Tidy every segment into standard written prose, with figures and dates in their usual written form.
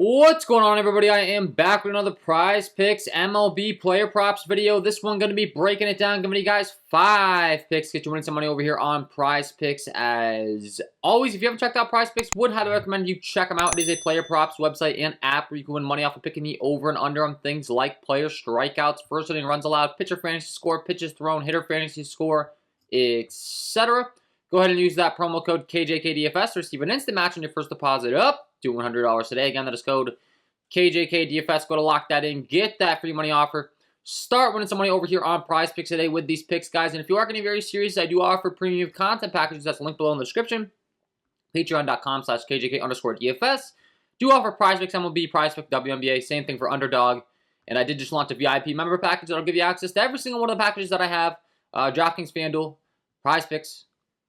What's going on, everybody? I am back with another Prizepicks MLB player props video. This one going to be breaking it down, giving you guys 5 picks, get you winning some money over here on Prizepicks. As always, if you haven't checked out Prizepicks, would highly recommend you check them out. It is a player props website and app where you can win money off of picking the over and under on things like player strikeouts, first inning runs allowed, pitcher fantasy score, pitches thrown, hitter fantasy score, etc. Go ahead and use that promo code KJK DFS to receive an instant match on your first deposit up to $100 today. Again, that is code KJK DFS. Go to lock that in. Get that free money offer. Start winning some money over here on Prizepicks today with these picks, guys. And if you are getting very serious, I do offer premium content packages. That's linked below in the description. Patreon.com/KJK_DFS. Do offer Prizepicks MLB, Prizepicks WNBA. Same thing for Underdog. And I did just launch a VIP member package that'll give you access to every single one of the packages that I have. DraftKings, FanDuel, Prizepicks,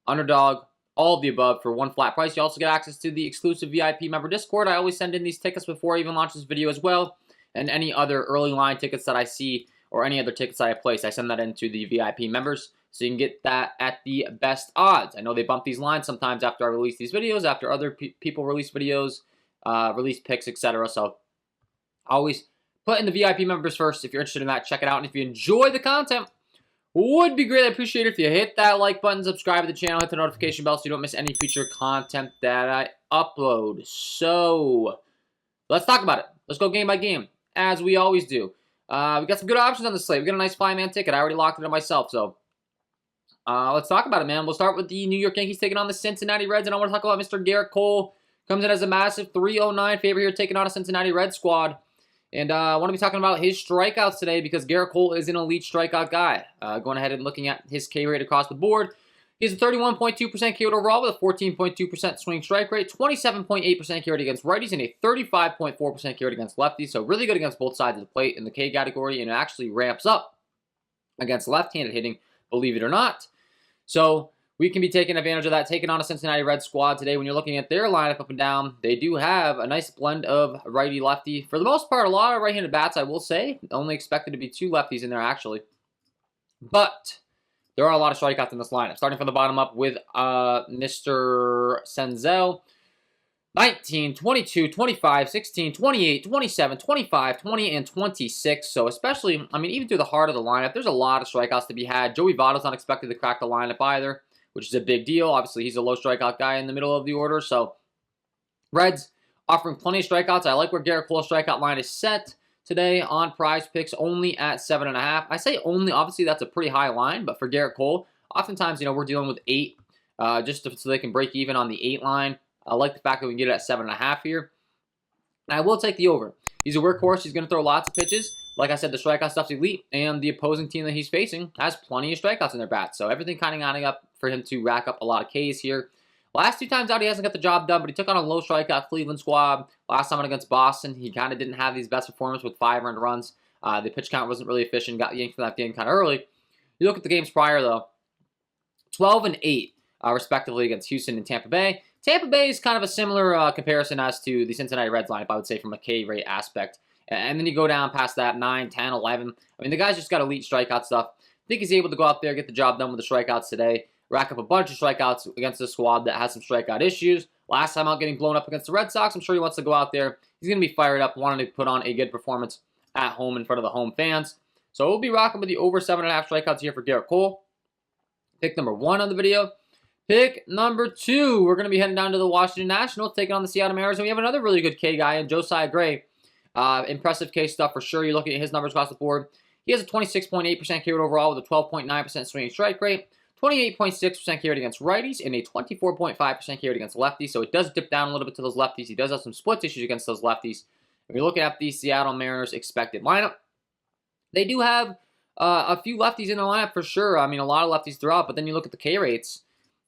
Underdog, all of the above for one flat price. You also get access to the exclusive VIP member Discord. I always send in these tickets before I even launch this video as well. And any other early line tickets that I see or any other tickets I have placed, I send that into the VIP members so you can get that at the best odds. I know they bump these lines sometimes after I release these videos, after other people release videos, release picks, etc. So always put in the VIP members first. If you're interested in that, check it out. And if you enjoy the content, would be greatly appreciated if you hit that like button, subscribe to the channel, hit the notification bell so you don't miss any future content that I upload. So, let's talk about it. Let's go game by game, as we always do. We got some good options on the slate. We got a nice 5-man ticket. I already locked it in myself, so let's talk about it, man. We'll start with the New York Yankees taking on the Cincinnati Reds, and I want to talk about Mr. Garrett Cole. Comes in as a massive 309 favorite here, taking on a Cincinnati Reds squad. And I want to be talking about his strikeouts today because Garrett Cole is an elite strikeout guy. Going ahead and looking at his K rate across the board. He has a 31.2% K rate overall with a 14.2% swing strike rate, 27.8% K rate against righties, and a 35.4% K rate against lefties. So really good against both sides of the plate in the K category, and it actually ramps up against left-handed hitting, believe it or not. So we can be taking advantage of that, taking on a Cincinnati Reds squad today. When you're looking at their lineup up and down, they do have a nice blend of righty-lefty. For the most part, a lot of right-handed bats, I will say. Only expected to be 2 lefties in there, actually. But there are a lot of strikeouts in this lineup. Starting from the bottom up with Mr. Senzel. 19, 22, 25, 16, 28, 27, 25, 20, and 26. So especially, I mean, even through the heart of the lineup, there's a lot of strikeouts to be had. Joey Votto's not expected to crack the lineup either, which is a big deal. Obviously, he's a low strikeout guy in the middle of the order. So, Reds offering plenty of strikeouts. I like where Garrett Cole's strikeout line is set today on Prizepicks, only at 7.5. I say only, obviously, that's a pretty high line. But for Garrett Cole, oftentimes, we're dealing with 8 so they can break even on the 8 line. I like the fact that we can get it at 7.5 here. And I will take the over. He's a workhorse. He's going to throw lots of pitches. Like I said, the strikeout stuff's elite, and the opposing team that he's facing has plenty of strikeouts in their bats. So everything kind of adding up for him to rack up a lot of Ks here. Last 2 times out, he hasn't got the job done, but he took on a low strikeout Cleveland squad. Last time against Boston, he kind of didn't have these best performance with 5 earned runs. The pitch count wasn't really efficient, got yanked from that game kind of early. You look at the games prior, though, 12 and 8, respectively, against Houston and Tampa Bay. Tampa Bay is kind of a similar comparison as to the Cincinnati Reds lineup, I would say, from a K rate aspect. And then you go down past that, 9, 10, 11. I mean, the guy's just got elite strikeout stuff. I think he's able to go out there, get the job done with the strikeouts today, rack up a bunch of strikeouts against a squad that has some strikeout issues. Last time out getting blown up against the Red Sox, I'm sure he wants to go out there. He's going to be fired up, wanting to put on a good performance at home in front of the home fans. So we'll be rocking with the over 7.5 strikeouts here for Garrett Cole. Pick number 1 on the video. Pick number 2, we're going to be heading down to the Washington Nationals, taking on the Seattle Mariners. And we have another really good K guy in Josiah Gray. Impressive K stuff for sure. You're looking at his numbers across the board. He has a 26.8% K rate overall with a 12.9% swinging strike rate, 28.6% K rate against righties, and a 24.5% K rate against lefties. So it does dip down a little bit to those lefties. He does have some split issues against those lefties. If you're looking at the Seattle Mariners expected lineup, they do have a few lefties in the lineup for sure. I mean, a lot of lefties throughout, but then you look at the K rates.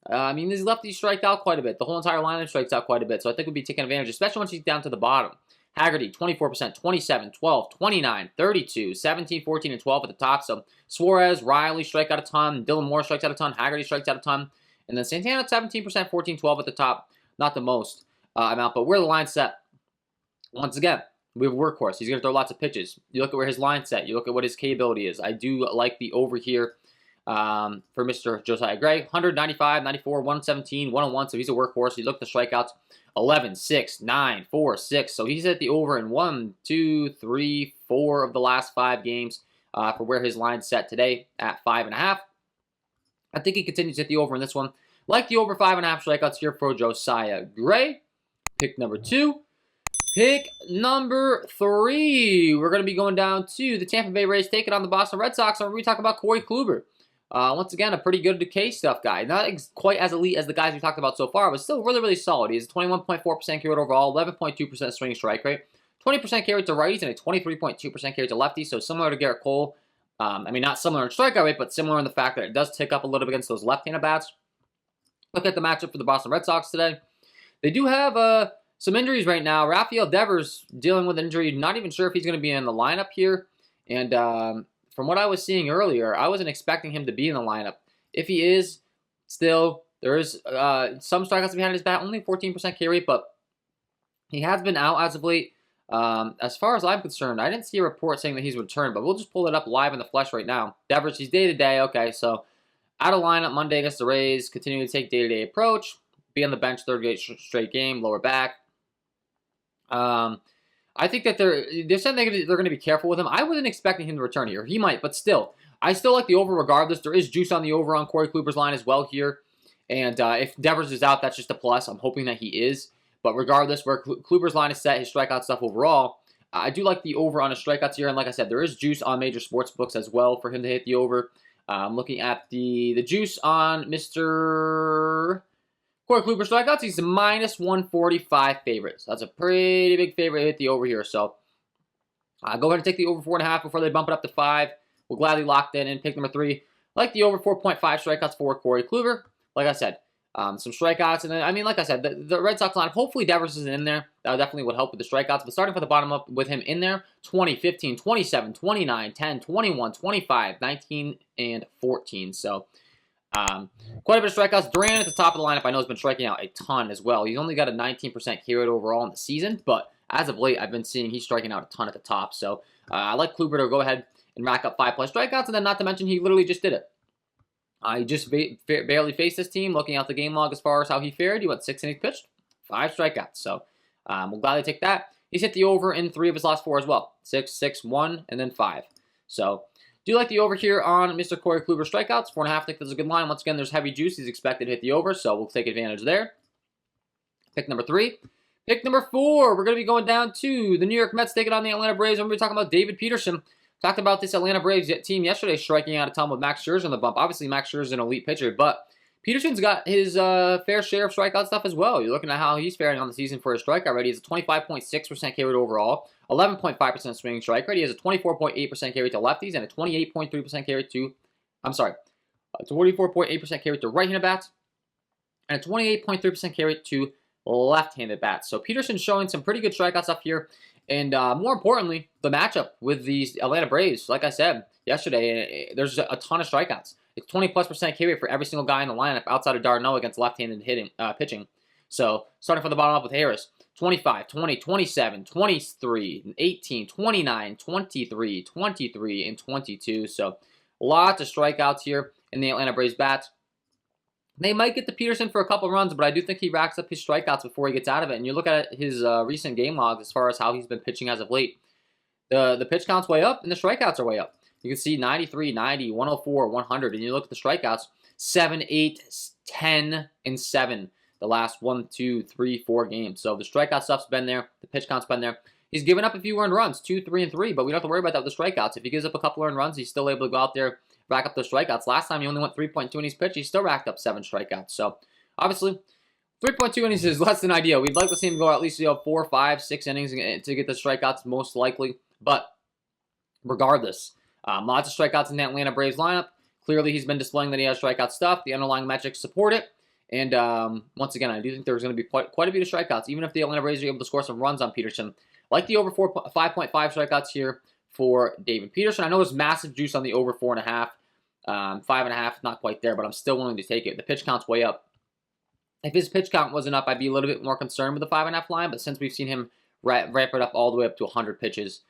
I mean, these lefties strike out quite a bit. The whole entire lineup strikes out quite a bit. So I think we'll be taking advantage, especially once he's down to the bottom. Haggerty, 24%, 27, 12, 29, 32, 17, 14, and 12 at the top. So Suarez, Riley strike out a ton. Dylan Moore strikes out a ton. Haggerty strikes out a ton. And then Santana, 17%, 14, 12 at the top. Not the most amount, but where the line's set. Once again, we have a workhorse. He's going to throw lots of pitches. You look at where his line's set. You look at what his K ability is. I do like the over here for Mr. Josiah Gray. 195, 94, 117, 101. So he's a workhorse. You look at the strikeouts. 11, 6, 9, 4, 6. So he's at the over in 1, 2, 3, 4 of the last 5 games for where his line's set today at 5.5. I think he continues to hit the over in this one. Like the over 5.5 strikeouts here for Josiah Gray. Pick number 2. Pick number 3. We're going to be going down to the Tampa Bay Rays taking on the Boston Red Sox. And we're going to talk about Corey Kluber. Once again, a pretty good decay stuff guy. Not quite as elite as the guys we talked about so far, but still really, really solid. He has a 21.4% carry rate overall, 11.2% swinging strike rate, 20% carry to righties, and a 23.2% carry to lefties. So similar to Garrett Cole. I mean, not similar in strikeout rate, but similar in the fact that it does tick up a little bit against those left-handed bats. Look at the matchup for the Boston Red Sox today. They do have some injuries right now. Rafael Devers dealing with an injury. Not even sure if he's going to be in the lineup here. And from what I was seeing earlier, I wasn't expecting him to be in the lineup. If he is, still, there is some strikeouts behind his bat. Only 14% K rate, but he has been out as of late. As far as I'm concerned, I didn't see a report saying that he's returned, but we'll just pull it up live in the flesh right now. Devers, he's day-to-day. Okay, so out of lineup Monday against the Rays, continuing to take day-to-day approach. Be on the bench third straight game, lower back. I think that they're saying they're going to be careful with him. I wasn't expecting him to return here. He might, but still. I still like the over regardless. There is juice on the over on Corey Kluber's line as well here. And if Devers is out, that's just a plus. I'm hoping that he is. But regardless, where Kluber's line is set, his strikeout stuff overall, I do like the over on his strikeouts here. And like I said, there is juice on major sports books as well for him to hit the over. I'm looking at the juice on Mr. Corey Kluber strikeouts. He's a minus 145 favorite. So that's a pretty big favorite to hit the over here. So go ahead and take the over 4.5 before they bump it up to 5. We'll gladly lock that in. Pick number 3. I like the over 4.5 strikeouts for Corey Kluber. Like I said, some strikeouts. And then, I mean, like I said, the Red Sox line, hopefully Devers isn't in there. That definitely would help with the strikeouts. But starting from the bottom up with him in there, 20, 15, 27, 29, 10, 21, 25, 19, and 14. So quite a bit of strikeouts. Duran at the top of the lineup, I know, has been striking out a ton as well. He's only got a 19% K rate overall in the season, but as of late, I've been seeing he's striking out a ton at the top. So I like Kluber to go ahead and rack up 5+ strikeouts, and then not to mention he literally just did it. He just barely faced this team. Looking at the game log as far as how he fared, he went 6 innings pitched, 5 strikeouts. So we'll gladly take that. He's hit the over in 3 of his last 4 as well. 6, 6, 1, and then 5. So do like the over here on Mr. Corey Kluber strikeouts. 4.5, I think that's a good line. Once again, there's heavy juice. He's expected to hit the over, so we'll take advantage there. Pick number 3. Pick number 4, we're going to be going down to the New York Mets taking on the Atlanta Braves. I'm going to be talking about David Peterson. Talked about this Atlanta Braves team yesterday striking out a ton with Max Scherzer on the bump. Obviously, Max Scherzer is an elite pitcher, but Peterson's got his fair share of strikeout stuff as well. You're looking at how he's faring on the season for his strikeout rate. He has a 25.6% K rate overall, 11.5% swinging strike rate. He has a 24.8% K rate to lefties and a 28.3% K rate to, a 24.8% K rate to right-handed bats and a 28.3% K rate to left-handed bats. So Peterson's showing some pretty good strikeout stuff here. And more importantly, the matchup with these Atlanta Braves, like I said yesterday, there's a ton of strikeouts. It's 20+% K rate for every single guy in the lineup outside of Darno against left-handed pitching. So starting from the bottom up with Harris, 25, 20, 27, 23, 18, 29, 23, 23, and 22. So lots of strikeouts here in the Atlanta Braves bats. They might get to Peterson for a couple runs, but I do think he racks up his strikeouts before he gets out of it. And you look at his recent game logs as far as how he's been pitching as of late. The pitch count's way up, and the strikeouts are way up. You can see 93, 90, 104, 100. And you look at the strikeouts, 7, 8, 10, and 7 the last 1, 2, 3, 4 games. So the strikeout stuff's been there. The pitch count's been there. He's given up a few earned runs, 2, 3, and 3, but we don't have to worry about that with the strikeouts. If he gives up a couple earned runs, he's still able to go out there, rack up those strikeouts. Last time he only went 3.2 innings pitched. He still racked up 7 strikeouts. So obviously, 3.2 innings is less than ideal. We'd like to see him go at least 4, 5, 6 innings to get the strikeouts most likely. But regardless, lots of strikeouts in the Atlanta Braves lineup. Clearly, he's been displaying that he has strikeout stuff. The underlying metrics support it. And once again, I do think there's going to be quite a bit of strikeouts, even if the Atlanta Braves are able to score some runs on Peterson. Like the over 5.5 strikeouts here for David Peterson. I know there's massive juice on the over 4.5. 5.5, not quite there, but I'm still willing to take it. The pitch count's way up. If his pitch count wasn't up, I'd be a little bit more concerned with the 5.5 line, but since we've seen him ramp it up all the way up to 100 pitches,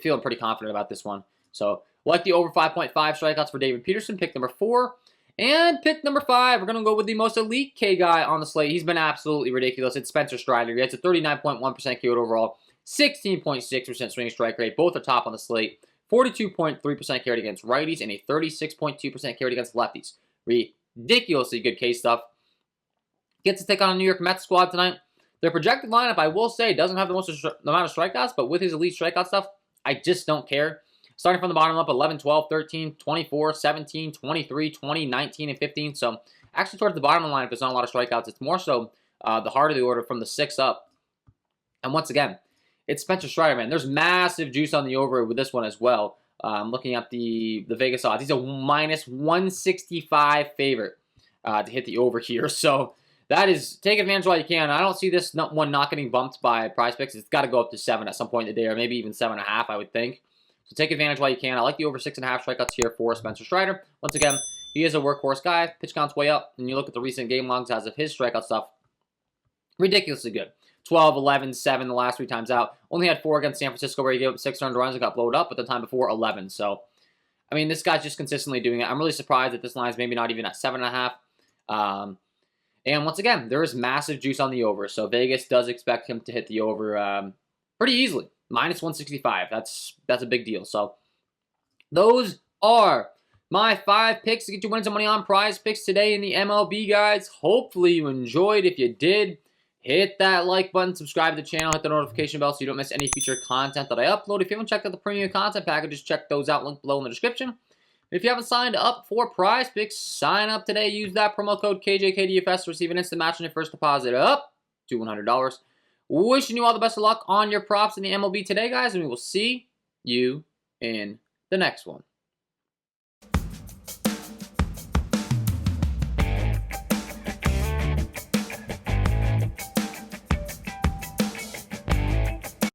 feeling pretty confident about this one. So Like the over 5.5 strikeouts for David Peterson, pick number 4. And pick number 5, we're going to go with the most elite K guy on the slate. He's been absolutely ridiculous. It's Spencer Strider. He has a 39.1% K overall, 16.6% swing strike rate. Both are top on the slate. 42.3% carried against righties and a 36.2% carried against lefties. Ridiculously good K stuff. Gets to take on a New York Mets squad tonight. Their projected lineup, I will say, doesn't have the most amount of strikeouts, but with his elite strikeout stuff, I just don't care. Starting from the bottom up, 11, 12, 13, 24, 17, 23, 20, 19, and 15. So actually towards the bottom of the lineup, there's not a lot of strikeouts. It's more so the heart of the order from the 6 up. And once again, it's Spencer Strider, man. There's massive juice on the over with this one as well. Looking at the Vegas odds, he's a minus 165 favorite to hit the over here. So that is, take advantage while you can. I don't see this one not getting bumped by Prizepicks. It's got to go up to 7 at some point in the day, or maybe even 7.5, I would think. So take advantage while you can. I like the over 6.5 strikeouts here for Spencer Strider. Once again, he is a workhorse guy. Pitch count's way up. And you look at the recent game logs as of his strikeout stuff, ridiculously good. 12, 11, 7 the last 3 times out. Only had 4 against San Francisco where he gave up 6 earned runs and got blowed up, but the time before, 11. So, I mean, this guy's just consistently doing it. I'm really surprised that this line is maybe not even at 7.5. And once again, there is massive juice on the over. So Vegas does expect him to hit the over pretty easily. Minus 165. That's a big deal. So those are my 5 picks to get you winning some money on Prizepicks today in the MLB, guys. Hopefully you enjoyed. If you did, hit that like button, subscribe to the channel, hit the notification bell so you don't miss any future content that I upload. If you haven't checked out the premium content packages, check those out. Link below in the description. If you haven't signed up for Prizepicks, sign up today. Use that promo code KJK DFS to receive an instant match on your first deposit up to $100. Wishing you all the best of luck on your props in the MLB today, guys, and we will see you in the next one.